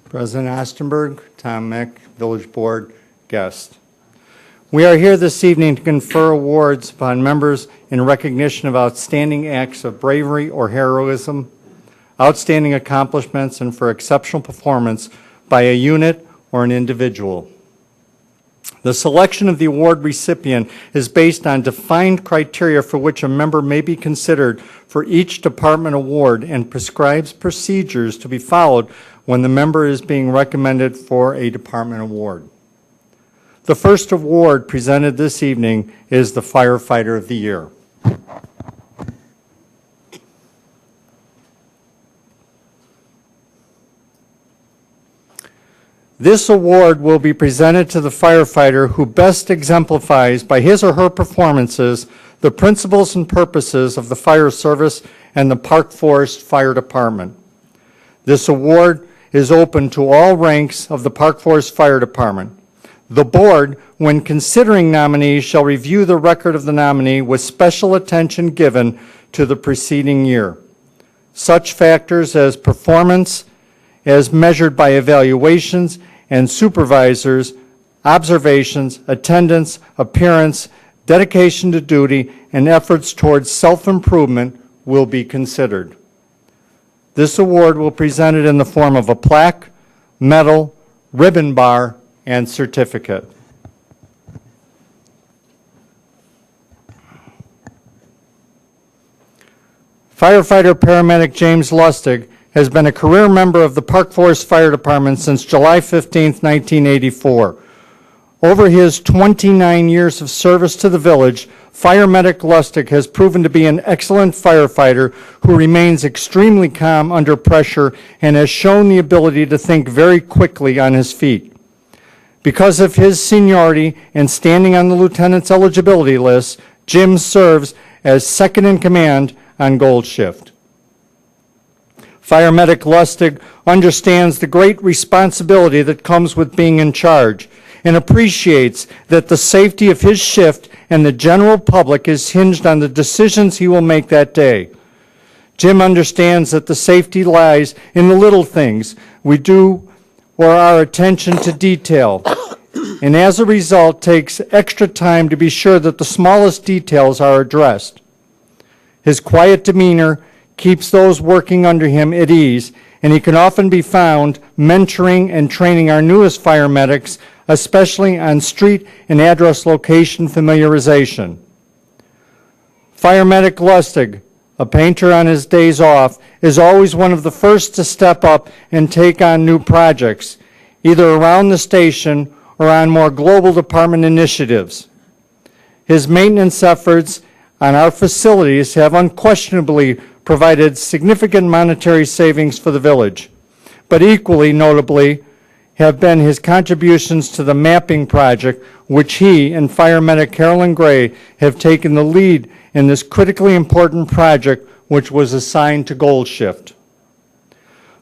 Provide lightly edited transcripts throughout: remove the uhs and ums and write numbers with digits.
President Ostenberg, Tom Mick, Village Board, guests. We are here this evening to confer awards upon members in recognition of outstanding acts of bravery or heroism, outstanding accomplishments, and for exceptional performance by a unit or an individual. The selection of the award recipient is based on defined criteria for which a member may be considered for each department award and prescribes procedures to be followed when the member is being recommended for a department award. The first award presented this evening is the Firefighter of the Year. This award will be presented to the firefighter who best exemplifies by his or her performances the principles and purposes of the fire service and the Park Forest Fire Department. This award is open to all ranks of the Park Forest Fire Department. The board, when considering nominees, shall review the record of the nominee with special attention given to the preceding year. Such factors as performance, as measured by evaluations and supervisors, observations, attendance, appearance, dedication to duty, and efforts towards self-improvement will be considered. This award will be presented in the form of a plaque, medal, ribbon bar, and certificate. Firefighter Paramedic James Lustig has been a career member of the Park Forest Fire Department since July 15, 1984. Over his 29 years of service to the village, Firefighter Lustig has proven to be an excellent firefighter who remains extremely calm under pressure and has shown the ability to think very quickly on his feet. Because of his seniority and standing on the lieutenant's eligibility list, Jim serves as second in command on Gold Shift. Firefighter Lustig understands the great responsibility that comes with being in charge and appreciates that the safety of his shift and the general public is hinged on the decisions he will make that day. Jim understands that the safety lies in the little things we do or our attention to detail, and as a result takes extra time to be sure that the smallest details are addressed. His quiet demeanor keeps those working under him at ease, and he can often be found mentoring and training our newest fire medics, especially on street and address location familiarization. Firefighter Lustig, a painter on his days off, is always one of the first to step up and take on new projects, either around the station or on more global department initiatives. His maintenance efforts on our facilities have unquestionably provided significant monetary savings for the village, but equally notably have been his contributions to the mapping project, which he and Fire Medic Carolyn Gray have taken the lead in this critically important project, which was assigned to Gold Shift.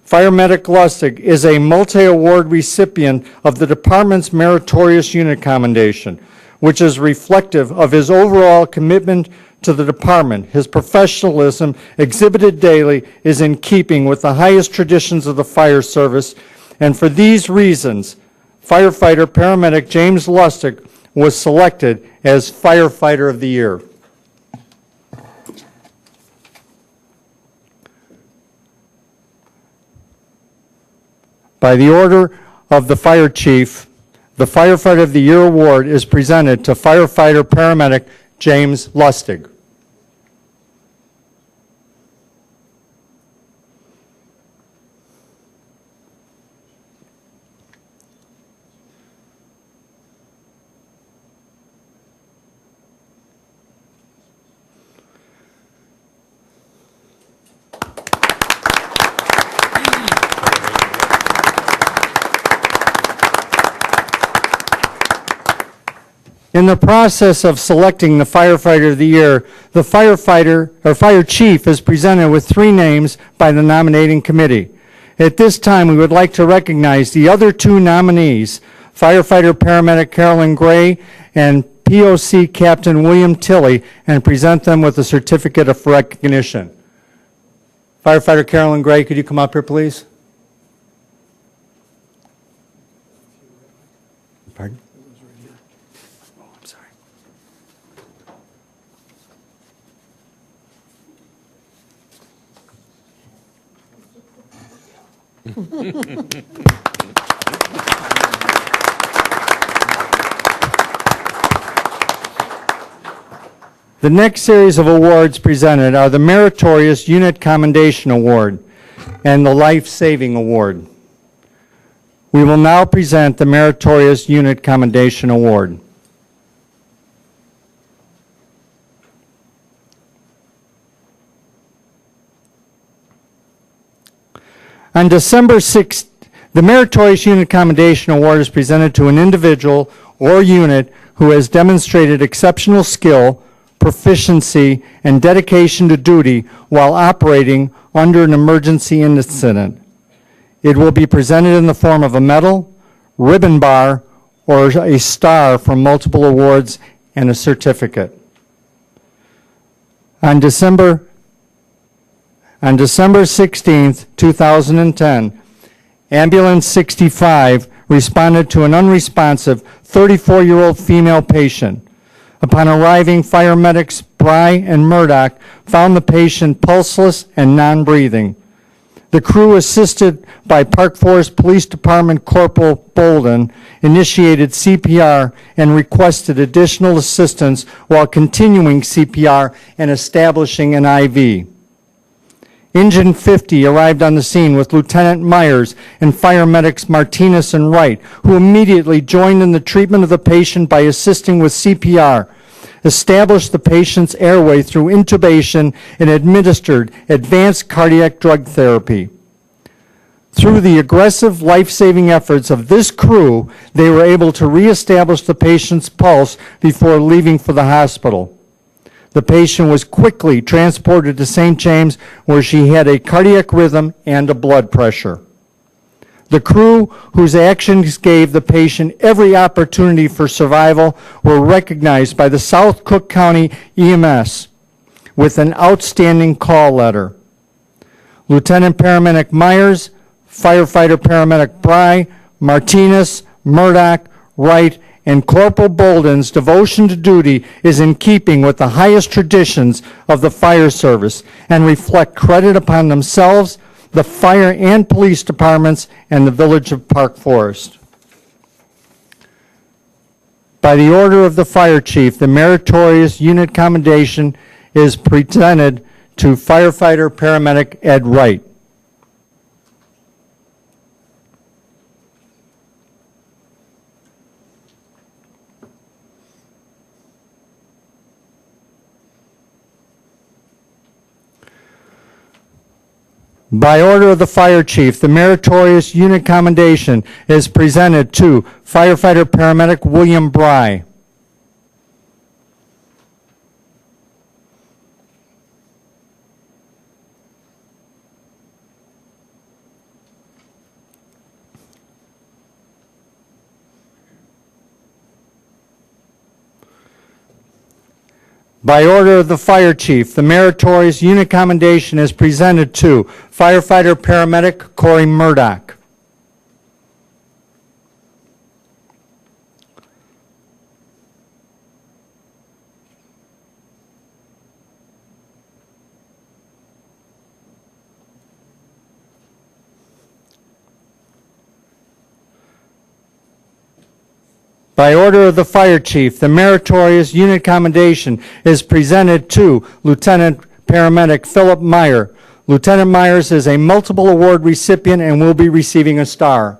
Fire Medic Lustig is a multi-award recipient of the department's Meritorious Unit Commendation, which is reflective of his overall commitment to the department. His professionalism exhibited daily is in keeping with the highest traditions of the fire service, and for these reasons, firefighter paramedic James Lustig was selected as Firefighter of the Year. By the order of the fire chief, the Firefighter of the Year award is presented to firefighter paramedic James Lustig. In the process of selecting the Firefighter of the Year, the fire chief is presented with 3 names by the nominating committee. At this time, we would like to recognize the other 2 nominees, Firefighter Paramedic Carolyn Gray and POC Captain William Tilley, and present them with a certificate of recognition. Firefighter Carolyn Gray, could you come up here, please? Pardon? Oh, I'm sorry. The next series of awards presented are the Meritorious Unit Commendation Award and the Life Saving Award. We will now present the Meritorious Unit Commendation Award. On December 6th, the Meritorious Unit Commendation Award is presented to an individual or unit who has demonstrated exceptional skill, proficiency, and dedication to duty while operating under an emergency incident. It will be presented in the form of a medal, ribbon bar, or a star from multiple awards and a certificate. On December 16th, 2010, Ambulance 65 responded to an unresponsive 34-year-old female patient. Upon arriving, paramedics Brei and Murdoch found the patient pulseless and non-breathing. The crew, assisted by Park Forest Police Department Corporal Boulden, initiated CPR and requested additional assistance while continuing CPR and establishing an IV. Engine 50 arrived on the scene with Lieutenant Myers and paramedics Martinez and Wright, who immediately joined in the treatment of the patient by assisting with CPR, established the patient's airway through intubation, and administered advanced cardiac drug therapy. Through the aggressive life-saving efforts of this crew, they were able to reestablish the patient's pulse before leaving for the hospital. The patient was quickly transported to St. James, where she had a cardiac rhythm and a blood pressure. The crew, whose actions gave the patient every opportunity for survival, were recognized by the South Cook County EMS with an outstanding call letter. Lieutenant Paramedic Myers, Firefighter Paramedic Brei, Martinez, Murdoch, Wright, and Corporal Boulden's devotion to duty is in keeping with the highest traditions of the fire service and reflect credit upon themselves, the fire and police departments, and the village of Park Forest. By the order of the fire chief, the Meritorious Unit Commendation is presented to Firefighter Paramedic Ed Wright. By order of the fire chief, the Meritorious Unit Commendation is presented to Firefighter Paramedic William Brei. By order of the fire chief, the Meritorious Unit Commendation is presented to Firefighter Paramedic Cory Murdoch. By order of the fire chief, the Meritorious Unit Commendation is presented to Lieutenant Paramedic Phillip Meyer. Lieutenant Myers is a multiple award recipient and will be receiving a star.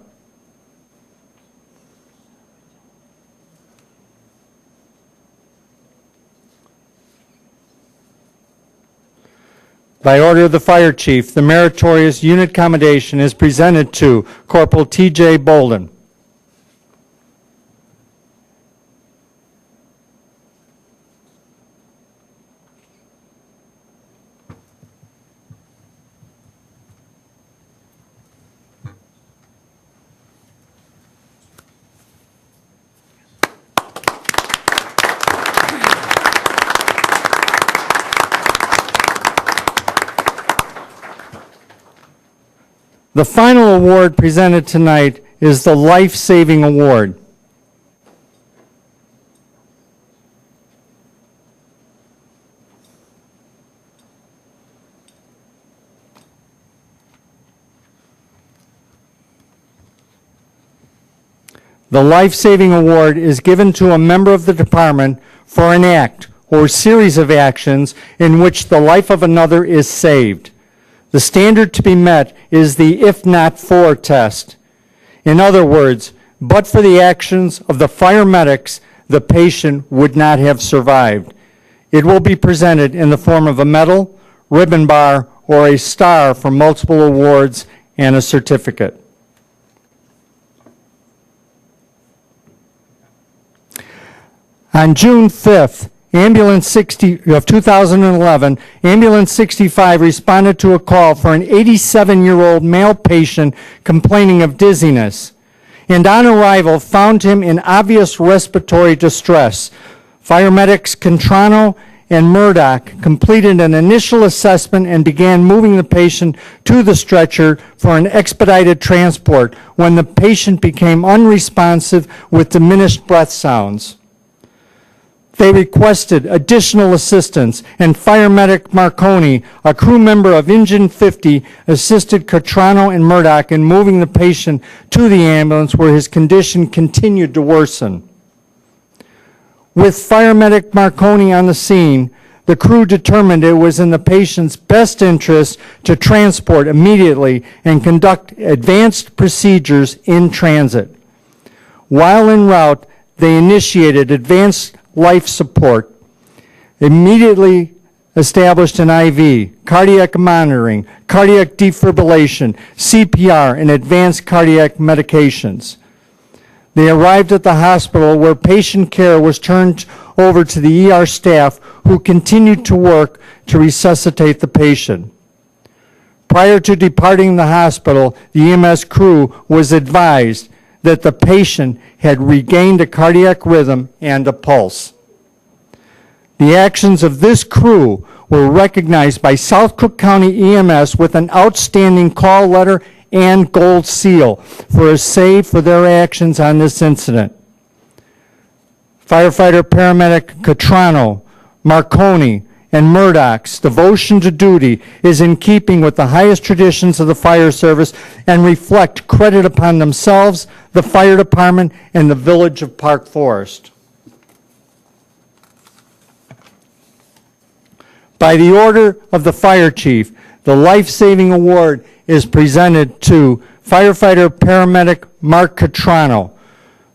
By order of the fire chief, the Meritorious Unit Commendation is presented to Corporal T.J. Boulden. The final award presented tonight is the Life Saving Award. The life-saving award is given to a member of the department for an act or series of actions in which the life of another is saved. The standard to be met is the if not for test. In other words, but for the actions of the paramedics, the patient would not have survived. It will be presented in the form of a medal, ribbon bar, or a star for multiple awards and a certificate. On June 5th, Ambulance 60 of 2011, Ambulance 65 responded to a call for an 87-year-old male patient complaining of dizziness, and on arrival found him in obvious respiratory distress. Paramedics Cotrano and Murdoch completed an initial assessment and began moving the patient to the stretcher for an expedited transport when the patient became unresponsive with diminished breath sounds. They requested additional assistance, and Paramedic Marconi, a crew member of Engine 50, assisted Cotrano and Murdoch in moving the patient to the ambulance where his condition continued to worsen. With Paramedic Marconi on the scene, the crew determined it was in the patient's best interest to transport immediately and conduct advanced procedures in transit. While en route, they initiated advanced life support, immediately established an IV, cardiac monitoring, cardiac defibrillation, CPR, and advanced cardiac medications. They arrived at the hospital where patient care was turned over to the ER staff who continued to work to resuscitate the patient. Prior to departing the hospital, the EMS crew was advised that the patient had regained a cardiac rhythm and a pulse. The actions of this crew were recognized by South Cook County EMS with an outstanding call letter and gold seal for a save for their actions on this incident. Firefighter Paramedic Cotrano, Marconi, and Murdoch's devotion to duty is in keeping with the highest traditions of the fire service and reflect credit upon themselves, the fire department, and the village of Park Forest. By the order of the fire chief, the life-saving award is presented to Firefighter Paramedic Mark Cotrano.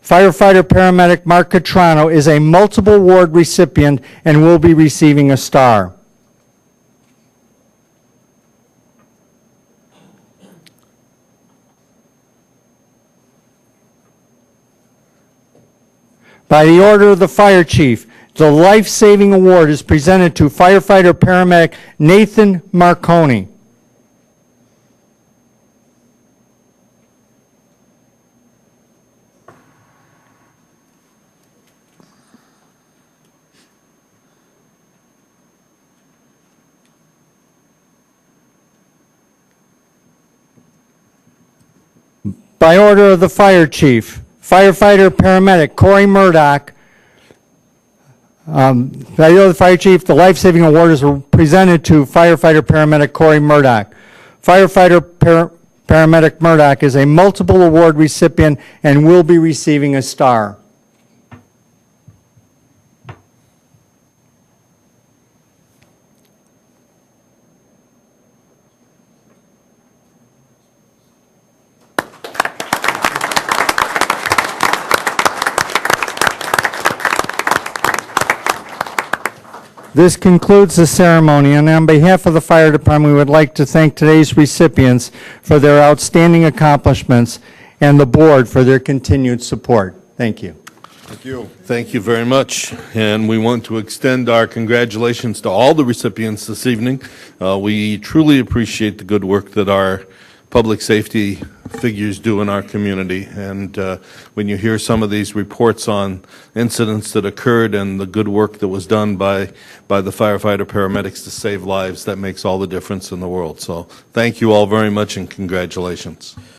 Firefighter Paramedic Mark Cotrano is a multiple award recipient and will be receiving a star. By the order of the fire chief, the life-saving award is presented to Firefighter Paramedic Nathan Marconi. By order of the fire chief, Firefighter Paramedic Cory Murdoch. By the order of the fire chief, the life-saving award is presented to Firefighter Paramedic Cory Murdoch. Firefighter Paramedic Murdoch is a multiple award recipient and will be receiving a star. This concludes the ceremony, and on behalf of the fire department, we would like to thank today's recipients for their outstanding accomplishments and the board for their continued support. Thank you. Thank you. Thank you very much. And we want to extend our congratulations to all the recipients this evening. We truly appreciate the good work that our public safety figures do in our community. And when you hear some of these reports on incidents that occurred and the good work that was done by the firefighter paramedics to save lives, that makes all the difference in the world. So thank you all very much and congratulations.